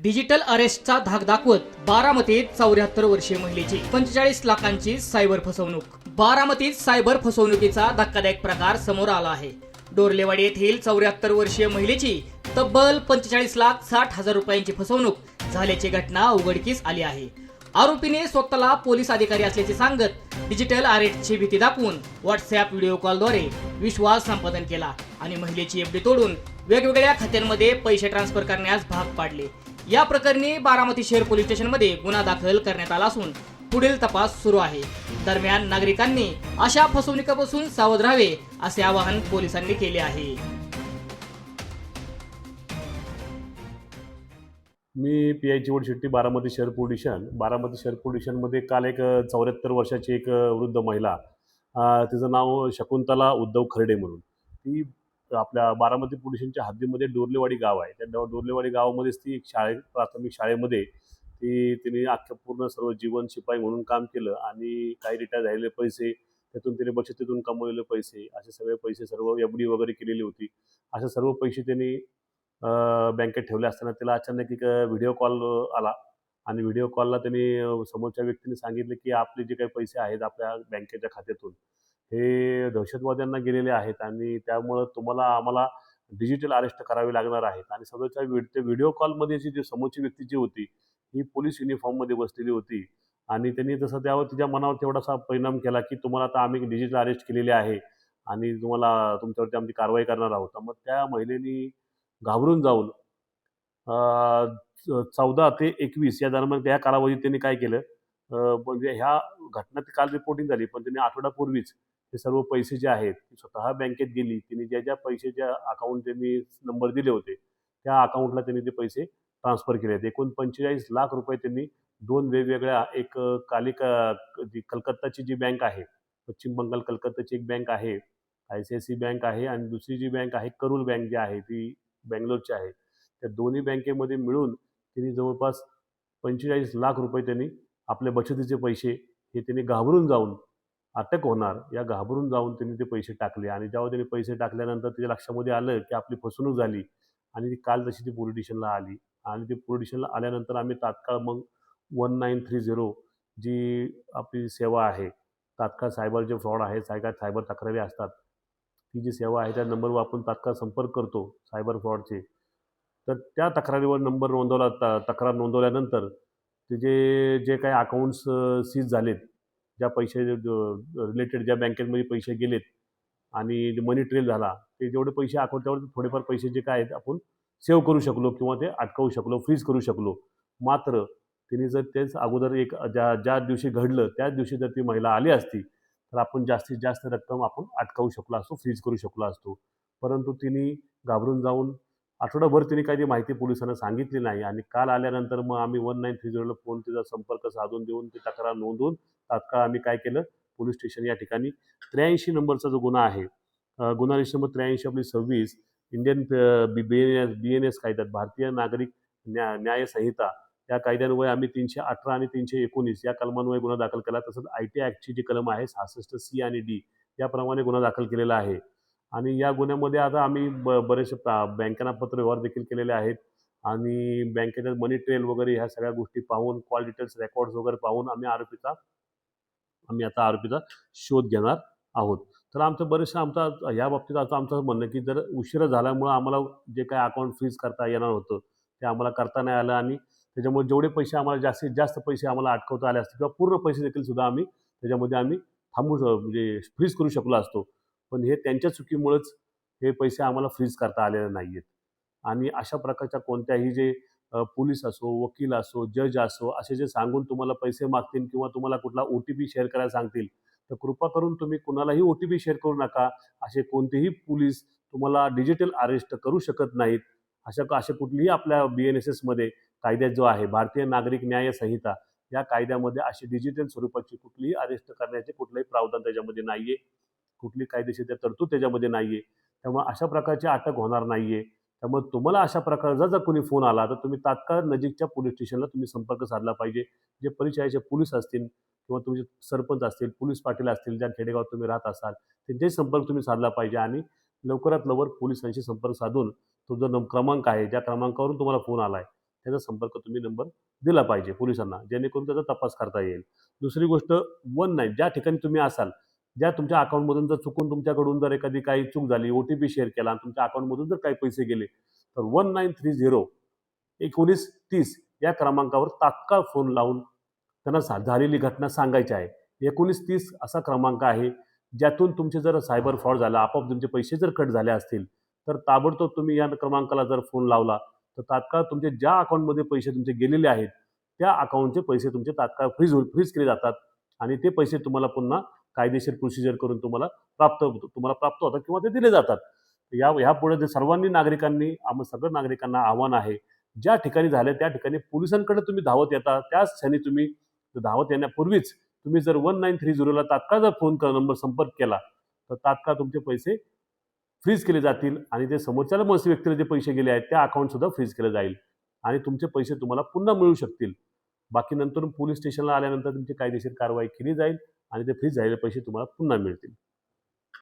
Digital अरेस्टचा धाक दाखवत बारामतीत 74 वर्षीय महिलेची 45 लाखांची सायबर फसवणूक. बारामतीत सायबर फसवणुकीचा धक्कादायक प्रकार समोर आला आहे. डोरलेवाडी येथील 74 वर्षीय महिलेची तब्बल 45,60,000 रुपयांची फसवणूक झाल्याची घटना उघडकीस आली आहे. आरोपीने स्वतःला पोलीस अधिकारी असल्याचे सांगत डिजिटल अरेस्टची भीती दाखवून व्हॉट्सअप व्हिडिओ कॉलद्वारे विश्वास संपादन केला आणि महिलेची एफडी तोडून वेगवेगळ्या खात्यांमध्ये पैसे ट्रान्सफर करण्यास भाग पाडले. या प्रकरणी बारामती शहर पोलीस स्टेशनमध्ये गुन्हा दाखल करण्यात आला असून पुढील तपास सुरू आहे. दरम्यान नागरिकांनी अशा फसवणुकीपासून सावध राहावे असे आवाहन पोलिसांनी केले आहे. मी पी.आय. चिवड शेट्टी, बारामती शहर पोलीस स्टेशन. बारामती शहर पोलीस स्टेशनमध्ये काल एक 74 वर्षाची एक वृद्ध महिला, तिचं नाव शकुंतला उद्धव खर्डे म्हणून, ती आपल्या बारामती पोलीस स्टेशनच्या हद्दीमध्ये डोरलेवाडी गाव आहे. त्या डोरलेवाडी गावामध्येच ती एक प्राथमिक शाळेमध्ये तिने अख्खं पूर्ण सर्व जीवन शिपाई म्हणून काम केलं आणि काही रिटायर झालेले पैसे, त्यातून तिने बचतीतून कमवलेले पैसे, असे सगळे पैसे सर्व एफ.डी वगैरे केलेली होती. असे सर्व पैसे त्यांनी बँकेत ठेवले असताना तिला अचानक एक व्हिडिओ कॉल आला आणि व्हिडिओ कॉलला त्यांनी समोरच्या व्यक्तीने सांगितले की आपले जे काही पैसे आहेत आपल्या बँकेच्या खात्यातून हे दहशतवाद्यांना गेलेले आहेत आणि त्यामुळं आम्हाला डिजिटल अरेस्ट करावे लागणार आहेत. आणि समोरच्या त्या व्हिडिओ कॉलमध्ये जी समोरची व्यक्ती जी होती ही पोलीस युनिफॉर्ममध्ये बसलेली होती आणि त्यांनी तसं त्यावर तिच्या मनावर तेवढासा परिणाम केला की तुम्हाला आता आम्ही डिजिटल अरेस्ट केलेले आहे आणि तुमच्यावरती आमची कारवाई करणार आहोत. मग त्या महिलेनी घाबरून जाऊन 14 ते 21 या दरम्यान या कालावधीत त्यांनी काय केलं, म्हणजे ह्या घटना ती काल रिपोर्टिंग झाली, पण त्यांनी आठवड्यापूर्वीच हे सर्व पैसे जे आहेत ती स्वतः बँकेत गेली. तिने ज्या पैशाच्या अकाउंट त्यांनी नंबर दिले होते त्या अकाउंटला त्यांनी ते पैसे ट्रान्सफर केले आहेत. एकूण 45 लाख रुपये त्यांनी दोन वेगवेगळ्या, एक जी कलकत्ताची जी बँक आहे, पश्चिम बंगाल कलकत्ताची एक बँक आहे, ICICI बँक आहे, आणि दुसरी जी बँक आहे करूर बँक जी आहे ती बँगलोरची आहे. त्या दोन्ही बँकेमध्ये मिळून त्यांनी जवळपास 45 लाख रुपये त्यांनी आपले बचतीचे पैसे हे त्यांनी घाबरून जाऊन, अटक होणार या घाबरून जाऊन त्यांनी ते पैसे टाकले. आणि जेव्हा त्यांनी पैसे टाकल्यानंतर त्याच्या लक्षामध्ये आलं की आपली फसवणूक झाली आणि ती काल तशी ती पोलीस स्टेशनला आली. आणि ती पोलीस स्टेशनला आल्यानंतर आम्ही तात्काळ मग 1930 जी आपली सेवा आहे, तात्काळ सायबर जे फ्रॉड आहे, सायबर तक्रारी असतात, ती जी सेवा आहे त्या नंबरवर आपण तात्काळ संपर्क करतो सायबर फ्रॉडचे. तर त्या तक्रारीवर नंबर नोंदवला. तक्रार नोंदवल्यानंतर ते जे काही अकाउंट्स सीज झालेत, ज्या पैसे रिलेटेड ज्या बँकेमध्ये पैसे गेलेत आणि मनी ट्रेल झाला, ते जेवढे पैसे अकाउंट त्यावर थोडेफार पैसे जे काय आहेत आपण सेव्ह करू शकलो किंवा ते अटकवू शकलो, फ्रीज करू शकलो. मात्र तिने जर तेच अगोदर ज्या दिवशी घडलं त्याच दिवशी जर ती महिला आली असती तर आपण जास्तीत जास्त रक्कम आपण अटकावू शकलो असतो, फ्रीज करू शकलो असतो. परंतु तिने घाबरून जाऊन आठवडाभर तिने काही ती माहिती पोलिसांना सांगितली नाही आणि काल आल्यानंतर मग आम्ही 1930ला फोन तिचा संपर्क साधून देऊन ती तक्रार नोंदवून तात्काळ आम्ही काय केलं, पोलीस स्टेशन या ठिकाणी 83 नंबरचा जो गुन्हा आहे, गुन्हा रजिस्टर नंबर 83 आपली 26 इंडियन BNS कायद्यात, भारतीय नागरिक न्याय संहिता या कायद्यान्वये आम्ही 318 आणि 319 या कलमान्वये गुन्हा दाखल केला. तसंच ITI ॲक्टची जी कलम आहे 66C आणि D याप्रमाणे गुन्हा दाखल केलेला आहे. आणि या गुन्ह्यामध्ये आता आम्ही बरेचसे बँकांना पत्र व्यवहार देखील केलेले आहेत आणि बँकेच्या मनी ट्रेल वगैरे ह्या सगळ्या गोष्टी पाहून, कॉल डिटेल्स रेकॉर्ड्स वगैरे पाहून आम्ही आता आरोपीचा शोध घेणार आहोत. तर आमचा या बाबतीत आता आमचं म्हणणं की जर उशिरा झाल्यामुळं आम्हाला जे काही अकाउंट फ्रीज करता येणार होतं ते आम्हाला करता नाही आलं आणि त्याच्यामुळे जेवढे पैसे आम्हाला जास्तीत जास्त पैसे आम्हाला अटकवता आले असते किंवा पूर्ण पैसे देखील सुद्धा आम्ही म्हणजे फ्रीज करू शकलो असतो. पण हे त्यांच्या चुकीमुळेच हे पैसे आम्हाला फ्रीज करता आलेले नाही आहेत. आणि अशा प्रकारच्या कोणत्याही जे पोलीस असो, वकील असो, जज असो, असे जे सांगून तुम्हाला पैसे मागतील किंवा तुम्हाला कुठला OTP शेअर करायला सांगतील, तर कृपा करून तुम्ही कुणालाही OTP शेअर करू नका. असे कोणतेही पोलीस तुम्हाला डिजिटल अरेस्ट करू शकत नाहीत. असे कुठलीही आपल्या BNSSमध्ये कायद्यात जो आहे, भारतीय नागरिक न्याय संहिता, या कायद्यामध्ये अशी डिजिटल स्वरूपाची कुठलीही अरेस्ट करण्याचे कुठलंही प्रावधान त्याच्यामध्ये नाहीये. कुठली कायदेशीर तरतूद त्याच्यामध्ये नाहीये. त्यामुळे अशा प्रकारची अटक होणार नाहीये. त्यामुळे तुम्हाला अशा प्रकारचा जर कोणी फोन आला तर तुम्ही तात्काळ नजीकच्या पोलीस स्टेशनला तुम्ही संपर्क साधला पाहिजे. जे परिचयाचे पोलीस असतील किंवा तुमचे सरपंच असतील, पोलीस पाटील असतील, ज्या खेडेगावात तुम्ही राहत असाल त्यांच्याशी संपर्क तुम्ही साधला पाहिजे आणि लवकरात लवकर पोलिसांशी संपर्क साधून तो जो क्रमांक आहे, ज्या क्रमांकावरून तुम्हाला फोन आलाय त्याचा संपर्क तुम्ही नंबर दिला पाहिजे पोलिसांना, जेणेकरून त्याचा तपास करता येईल. दुसरी गोष्ट 19 ज्या ठिकाणी तुम्ही असाल, ज्या तुमच्या अकाउंटमधून जर चुकून तुमच्याकडून जर एखादी काही चूक झाली, OTP शेअर केला आणि तुमच्या अकाउंटमधून जर काही पैसे गेले, तर 1930 1930 या क्रमांकावर तात्काळ फोन लावून त्यांना झालेली घटना सांगायची आहे. 1930 असा क्रमांक आहे, ज्यातून तुमचे जर सायबर फ्रॉड झाला, आपोआप तुमचे पैसे जर कट झाले असतील, तर ताबडतोब तुम्ही या क्रमांकाला जर फोन लावला, तर तात्काळ तुमचे ज्या अकाउंटमध्ये पैसे तुमचे गेलेले आहेत, त्या अकाउंटचे पैसे तुमचे तात्काळ फ्रीज केले जातात आणि ते पैसे तुम्हाला पुन्हा कायदेशीर प्रोसिजर करून तुम्हाला प्राप्त होतात किंवा ते दिले जातात. यापुढे जे सर्वांनी नागरिकांनी सगळ्या नागरिकांना आव्हान आहे, ज्या ठिकाणी झाले त्या ठिकाणी पोलिसांकडे तुम्ही धावत येता, त्याच क्षणी तुम्ही धावत येण्यापूर्वीच तुम्ही जर 1930 तात्काळ जर फोन नंबर संपर्क केला, तर तात्काळ तुमचे पैसे फ्रीज केले जातील आणि जे समोरच्याला व्यक्तीला जे पैसे गेले आहेत त्या अकाउंट सुद्धा फ्रीज केलं जाईल आणि तुमचे पैसे तुम्हाला पुन्हा मिळू शकतील. बाकी नंतर पोलीस स्टेशनला आल्यानंतर तुमची कायदेशीर कारवाई केली जाईल आणि ते फ्रीज झालेले पैसे तुम्हाला पुन्हा मिळतील.